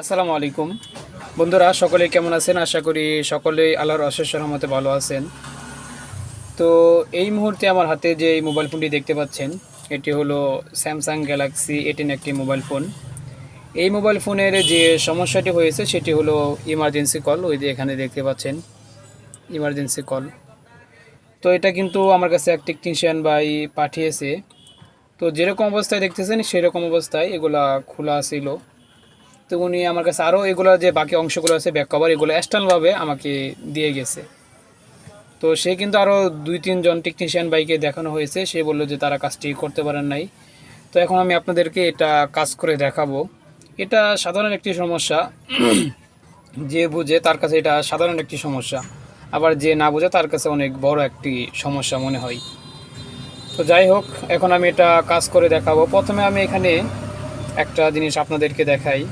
আসসালামু আলাইকুম বন্ধুরা, সকলে কেমন আছেন? আশা করি সকলেই আল্লাহর অশেষ রহমতে ভালো আছেন। তো এই মুহূর্তে আমার হাতে যে এই মোবাইল ফোনটি দেখতে পাচ্ছেন, এটি হলো স্যামসাং গ্যালাক্সি 18 একটি মোবাইল ফোন। এই মোবাইল ফোনের যে সমস্যাটি হয়েছে সেটি হলো ইমার্জেন্সি কল। ওই যে এখানে দেখতে পাচ্ছেন ইমার্জেন্সি কল। তো এটা কিন্তু আমার কাছে এক টেকনিশিয়ান ভাই পাঠিয়েছে। তো যেরকম অবস্থায় দেখতেছেন সেরকম অবস্থায় এগুলা খোলা ছিল। তো উনি আমার কাছে আরও এগুলো যে বাকি অংশগুলো আছে ব্যাক কভার, এগুলো এক্সটার্নালভাবে আমাকে দিয়ে গেছে। তো সে কিন্তু আরও 2-3 জন টেকনিশিয়ান বাইকে দেখানো হয়েছে, সে বললো যে তারা কাজটি করতে পারেন নাই। তো এখন আমি আপনাদেরকে এটা কাজ করে দেখাবো। এটা সাধারণ একটি সমস্যা, যে বুঝে তার কাছে এটা সাধারণ একটি সমস্যা, আবার যে না বুঝে তার কাছে অনেক বড় একটি সমস্যা মনে হয়। তো যাই হোক, এখন আমি এটা কাজ করে দেখাবো। প্রথমে আমি এখানে একটা জিনিস আপনাদেরকে দেখাই,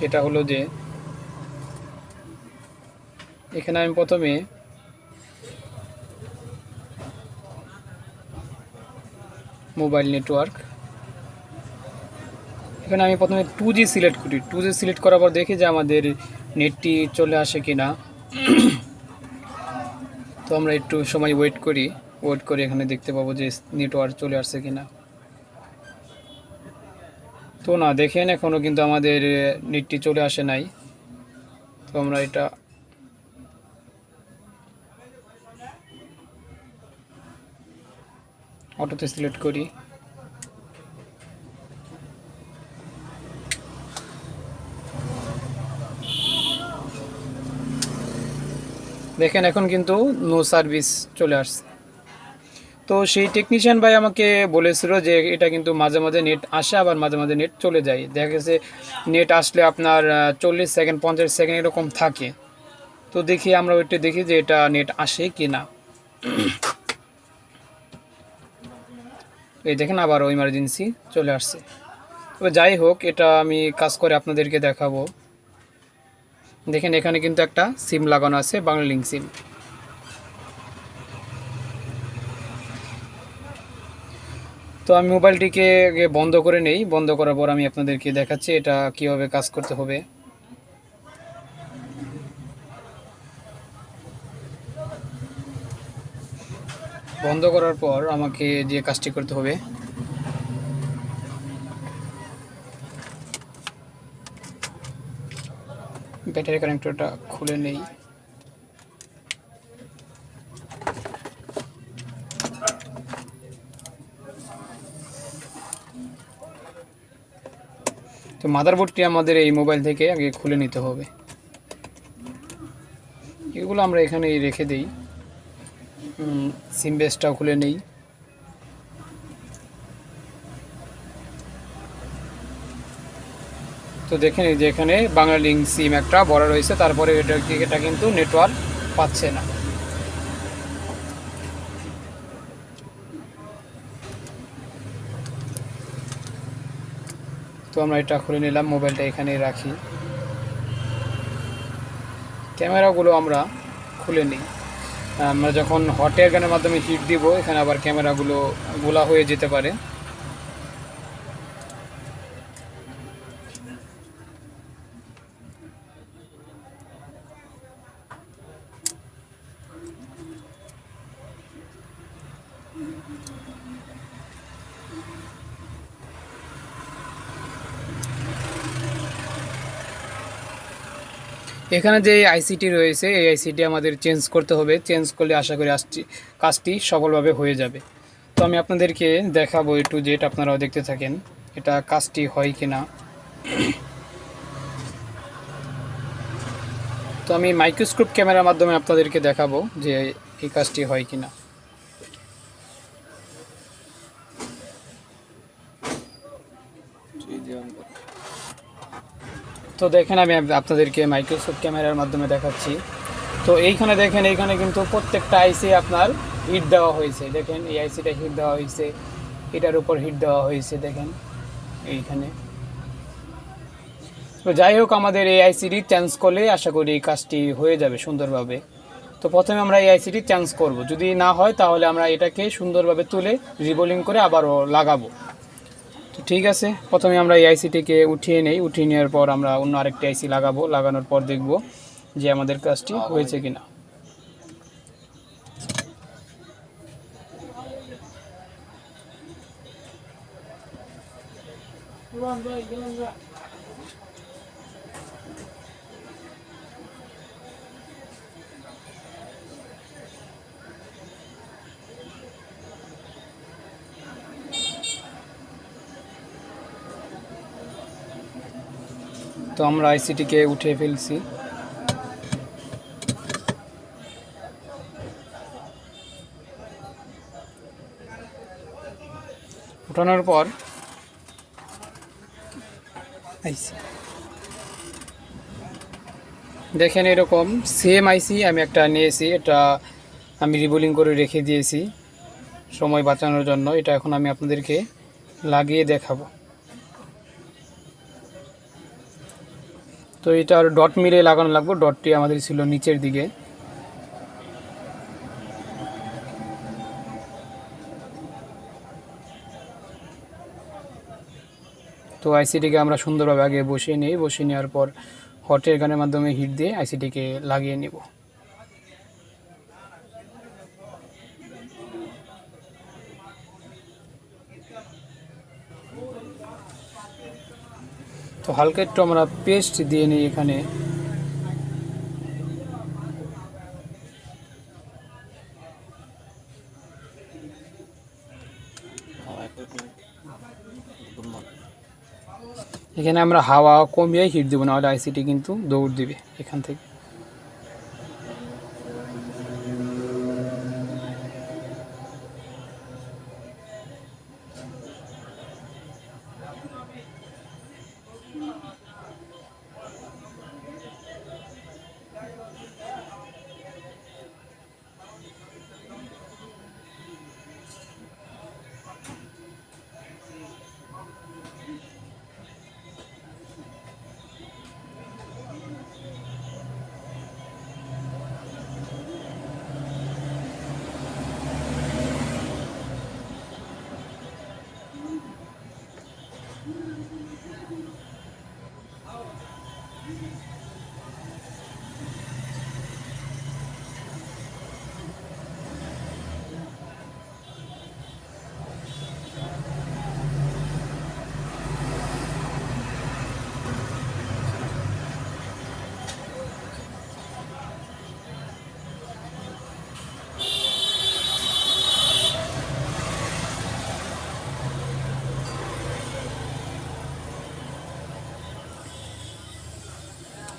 সেটা হলো যে এখানে আমি প্রথমে মোবাইল নেটওয়ার্ক, এখানে আমি প্রথমে 2G সিলেক্ট করি। 2G সিলেক্ট করার পর দেখি যে আমাদের নেটটি চলে আসে কিনা। তো আমরা একটু সময় ওয়েট করে এখানে দেখতে পাবো যে নেটওয়ার্ক চলে আসছে কিনা। তো না, দেখেন এখনও কিন্তু আমাদের নেটটি চলে আসে নাই। তো আমরা এটা অটোতে সিলেক্ট করি। দেখেন এখন কিন্তু নো সার্ভিস চলে আসছে। তো সেই টেকনিশিয়ান ভাই আমাকে বলেছিল যে এটা কিন্তু মাঝে মাঝে নেট আসে, আবার মাঝে মাঝে নেট চলে যায়। দেখা গেছে নেট আসলে আপনার 40 সেকেন্ড 50 সেকেন্ড এরকম থাকে। তো দেখি আমরা ওইটা দেখি যে এটা নেট আসে কি না। এই দেখেন আবারও ইমার্জেন্সি চলে আসছে। তবে যাই হোক, এটা আমি কাজ করে আপনাদেরকে দেখাবো। দেখেন এখানে কিন্তু একটা সিম লাগানো আছে, বাংলালিংক সিম। তো আমি মোবাইলটিকে বন্ধ করে নেই। বন্ধ করার পর আমি আপনাদেরকে দেখাচ্ছি এটা কিভাবে কাজ করতে হবে। বন্ধ করার পর আমাকে যে কাজটি করতে হবে, ব্যাটারি কানেক্টরটা খুলে নেই। তো মাদারবোর্ডটি আমাদের এই মোবাইল থেকে আগে খুলে নিতে হবে। এগুলো আমরা এখানে রেখে দেই। সিম বেসটাও খুলে নেই। তো দেখেন এই যে এখানে বাংলালিংক সিম একটা বড় রয়েছে, তারপরে এটা কিন্তু নেটওয়ার্ক পাচ্ছে না। তো আমরা এটা খুলে নিলাম, মোবাইলটা এখানে রাখি। ক্যামেরাগুলো আমরা খুলে নিই। আমরা যখন হট এয়ার গানের মাধ্যমে হিট দিব, এখানে আবার ক্যামেরাগুলো গোলা হয়ে যেতে পারে। এখানে যে আইসিটি রয়েছে, এই আইসিটি আমাদের চেঞ্জ করতে হবে। চেঞ্জ করলে আশা করি কাজটি সফলভাবে হয়ে যাবে। তো আমি আপনাদেরকে দেখাবো একটু, যেটা আপনারাও দেখতে থাকেন এটা কাজটি হয় কি না। তো আমি মাইক্রোস্কোপ ক্যামেরার মাধ্যমে আপনাদেরকে দেখাবো যে এই কাজটি হয় কি না। তো দেখেন আমি আপনাদেরকে মাইক্রোস্কোপ ক্যামেরার মাধ্যমে দেখাচ্ছি। তো এইখানে দেখেন, এইখানে কিন্তু প্রত্যেকটা আইসি আপনার হিট দেওয়া হয়েছে। দেখেন এই আইসিটা হিট দেওয়া হয়েছে, এটার উপর হিট দেওয়া হয়েছে, দেখেন এইখানে। তো যাই হোক, আমাদের এই আইসিটি চেঞ্জ করলে আশা করি এই কাজটি হয়ে যাবে সুন্দরভাবে। তো প্রথমে আমরা এই আইসিটি চেঞ্জ করব, যদি না হয় তাহলে আমরা এটাকে সুন্দরভাবে তুলে রিবোলিং করে আবারও লাগাবো। তো তো ঠিক আছে, প্রথমে আমরা এই আইসিটিকে উঠিয়ে নেই। উঠিয়ে নেওয়ার পর আমরা অন্য আরেকটি আইসি লাগাবো। লাগানোর পর দেখব যে আমাদের কাজটি হয়েছে কিনা। তো আমরা আইসিটিকে উঠিয়ে ফেলছি। উঠানোর পর দেখেন এরকম সেম আইসি আমি একটা নিয়েছি। এটা আমি রিবোলিং করে রেখে দিয়েছি সময় বাঁচানোর জন্য। এটা এখন আমি আপনাদেরকে লাগিয়ে দেখাবো। তো এটার ডট মিলে লাগানো লাগবে। ডটটি আমাদের ছিল নিচের দিকে। তো আইসিটিকে আমরা সুন্দরভাবে আগে বসিয়ে নিই। বসিয়ে নেওয়ার পর হটের গানের মাধ্যমে হিট দিয়ে আইসিটিকে লাগিয়ে নিব। তো হালকা একটু আমরা পেস্ট দিয়ে নিই এখানে। এখানে আমরা হাওয়া কমিয়ে হিট দেবো, নাহলে আইসিটি কিন্তু দৌড় দিবে এখান থেকে।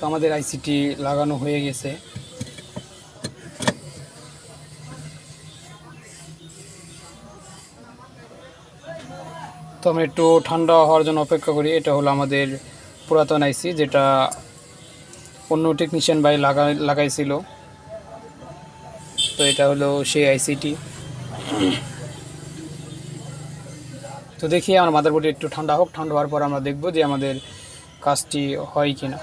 তো আমাদের আইসিটি লাগানো হয়ে গেছে। তো আমরা একটু ঠান্ডা হওয়ার জন্য অপেক্ষা করি। এটা হলো আমাদের পুরাতন আইসি, যেটা অন্য টেকনিশিয়ান ভাই লাগাইছিল। তো এটা হলো সেই আইসিটি। তো দেখি আমার মাদারবোর্ডে একটু ঠান্ডা হোক। ঠান্ডা হওয়ার পর আমরা দেখব যে আমাদের কাজটি হয় কিনা।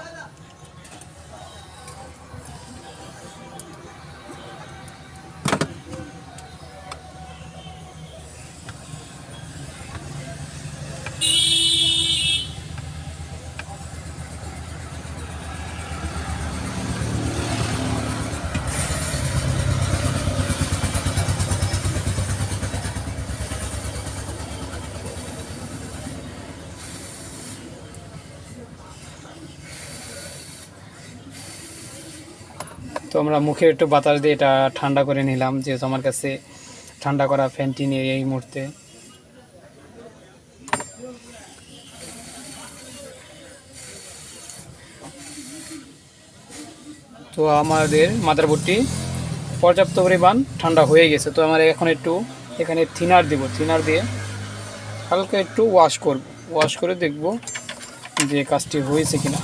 তো আমরা মুখে একটু বাতাস দিয়ে এটা ঠান্ডা করে নিলাম, যেহেতু আমার কাছে ঠান্ডা করা ফ্যানটি নিয়ে এই মুহূর্তে। তো আমাদের মাদারবোর্ডটি পর্যাপ্ত পরিমাণ ঠান্ডা হয়ে গেছে। তো আমরা এখন একটু এখানে থিনার দেব। থিনার দিয়ে হালকা একটু ওয়াশ করব। ওয়াশ করে দেখব যে কাজটি হয়েছে কিনা।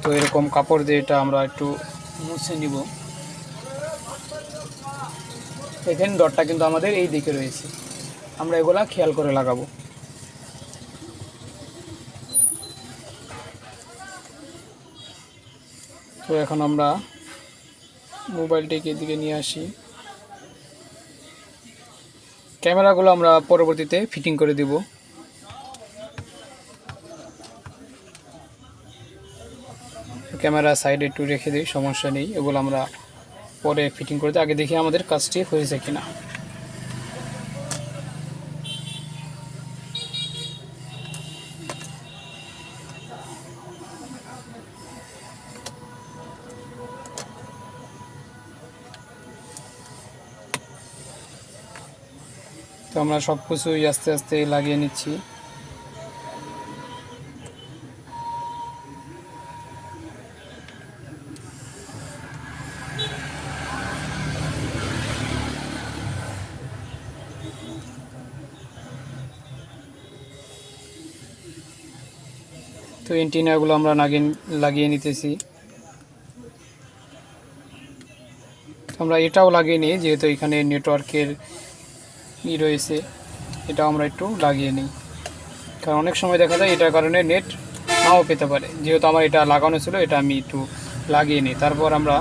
তো এরকম কাপড় দিয়ে এটা আমরা একটু মুছে নিব। এখানে ডটটা কিন্তু আমাদের এই দিকে রয়েছে, আমরা এগুলা খেয়াল করে লাগাবো। তো এখন আমরা মোবাইলটিকে এদিকে নিয়ে আসি। ক্যামেরাগুলো আমরা পরবর্তীতে ফিটিং করে দিব। ক্যামেরা সাইডে একটু রেখে দিই, সমস্যা নেই, এগুলো আমরা পরে ফিটিং করে দিই। আগে দেখি আমাদের কাজটি হয়েছে কিনা। তো আমরা সব কিছুই আস্তে আস্তে লাগিয়ে নিচ্ছি। তো এন্টিনাগুলো আমরা লাগিয়ে নিতেছি। আমরা এটাও লাগিয়ে নিই, যেহেতু এখানে নেটওয়ার্কের রয়েছে, এটাও আমরা একটু লাগিয়ে নিই। কারণ অনেক সময় দেখা যায় এটার কারণে নেট নাও পেতে পারে। যেহেতু আমার এটা লাগানো ছিল, এটা আমি একটু লাগিয়ে নিই। তারপর আমরা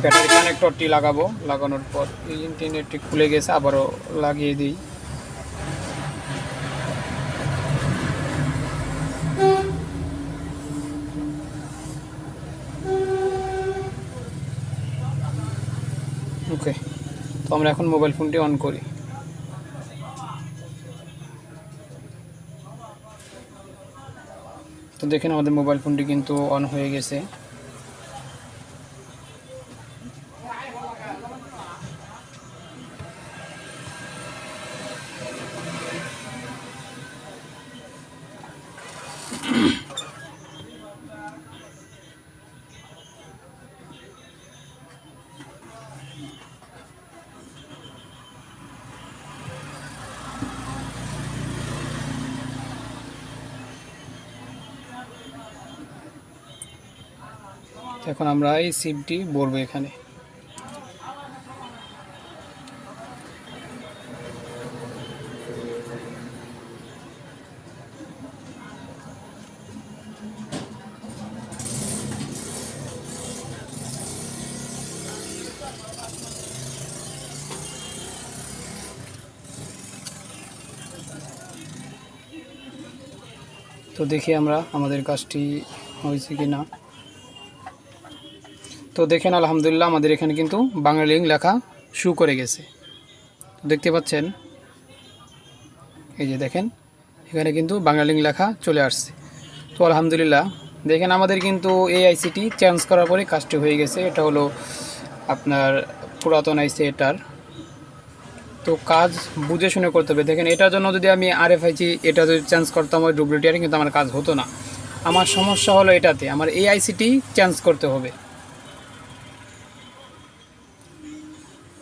ব্যাটারি কানেক্টরটি লাগাবো। লাগানোর পর এই ইন্টারনেটটি খুলে গেছে, আবারও লাগিয়ে দিই। ওকে, তো আমরা এখন মোবাইল ফোনটি অন করি। তো দেখেন আমাদের মোবাইল ফোনটি কিন্তু অন হয়ে গেছে। এখন আমরা এই সিমটি ভরবো এখানে। তো দেখি আমরা আমাদের কাজটি হয়েছে কি না। তো দেখেন আলহামদুলিল্লাহ আমাদের এখানে কিন্তু বাংলা লেখা শো করে গেছে, দেখতে পাচ্ছেন। এই যে দেখেন এখানে কিন্তু বাংলা লেখা চলে আসছে। তো আলহামদুলিল্লাহ দেখেন আমাদের কিন্তু এই আইসিটি চেঞ্জ করার পরে কাজটি হয়ে গেছে। এটা হলো আপনার পুরাতন আইসি এটার। তো কাজ বুঝে শুনে করতে হবে। দেখেন এটার জন্য যদি আমি আরএফআইসি এটা যদি চেঞ্জ করতাম ওই ডুপ্লিকেটারে, কিন্তু আমার কাজ হতো না। আমার সমস্যা হলো এটাতে, আমার এই আইসিটি চেঞ্জ করতে হবে।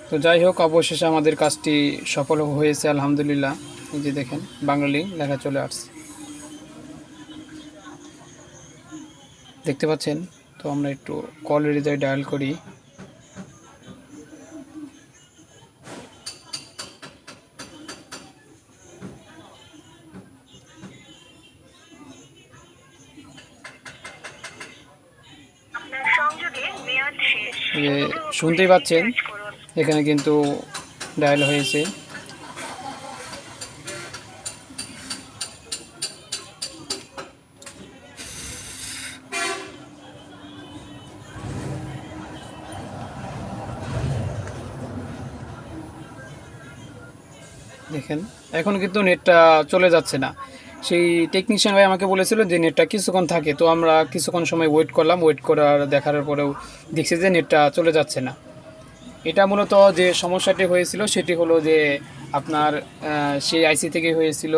তো যাই হোক, অবশেষে আমাদের কাজটি সফল হয়েছে আলহামদুলিল্লাহ। এই যে দেখেন বাংলা লেখা চলে আসছে, দেখতে পাচ্ছেন। তো আমরা একটু কল রিজাই ডায়াল করি। শুনতেই পাচ্ছেন এখানে কিন্তু ডায়াল হয়েছে। দেখেন এখন কিন্তু নেটটা চলে যাচ্ছে না। সেই টেকনিশিয়ান ভাই আমাকে বলেছিল যে নেটটা কিছুক্ষণ থাকে। তো আমরা কিছুক্ষণ সময় ওয়েট করলাম, ওয়েট করার দেখার পরেও দেখছি যে নেটটা চলে যাচ্ছে না। এটা মূলত যে সমস্যাটি হয়েছিল সেটি হলো যে আপনার সেই আইসি থেকে হয়েছিল।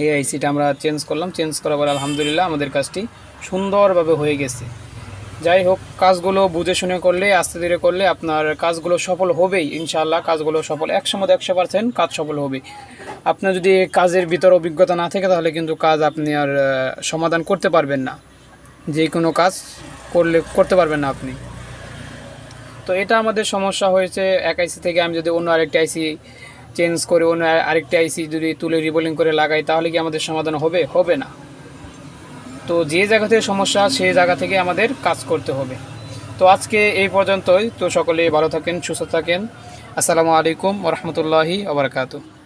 এই আইসিটা আমরা চেঞ্জ করলাম, চেঞ্জ করার পর আলহামদুলিল্লাহ আমাদের কাজটি সুন্দরভাবে হয়ে গেছে। যাই হোক, কাজগুলো বুঝে শুনে করলে, আস্তে ধীরে করলে আপনার কাজগুলো সফল হবেই ইনশাআল্লাহ। কাজগুলো সফল 100% কাজ সফল হবে। আপনার যদি কাজের ভিতর অভিজ্ঞতা না থাকে তাহলে কিন্তু কাজ আপনি আর সমাধান করতে পারবেন না। যে কোনো কাজ করতে পারবেন না আপনি। তো এটা আমাদের সমস্যা হয়েছে। এক আইসি থেকে আমি যদি অন্য আরেকটি আইসি চেঞ্জ করে অন্য আরেকটি আইসি যদি তুলে রিবোলিং করে লাগাই তাহলে কি আমাদের সমাধান হবে? হবে না। তো যে জায়গা থেকে সমস্যা সেই জায়গা থেকে আমাদের কাজ করতে হবে। তো তো আজকে এই পর্যন্তই। তো সকলেই ভালো থাকেন, সুস্থ থাকেন। আসসালামু আলাইকুম ওয়া রাহমাতুল্লাহি ওয়া বারাকাতুহু।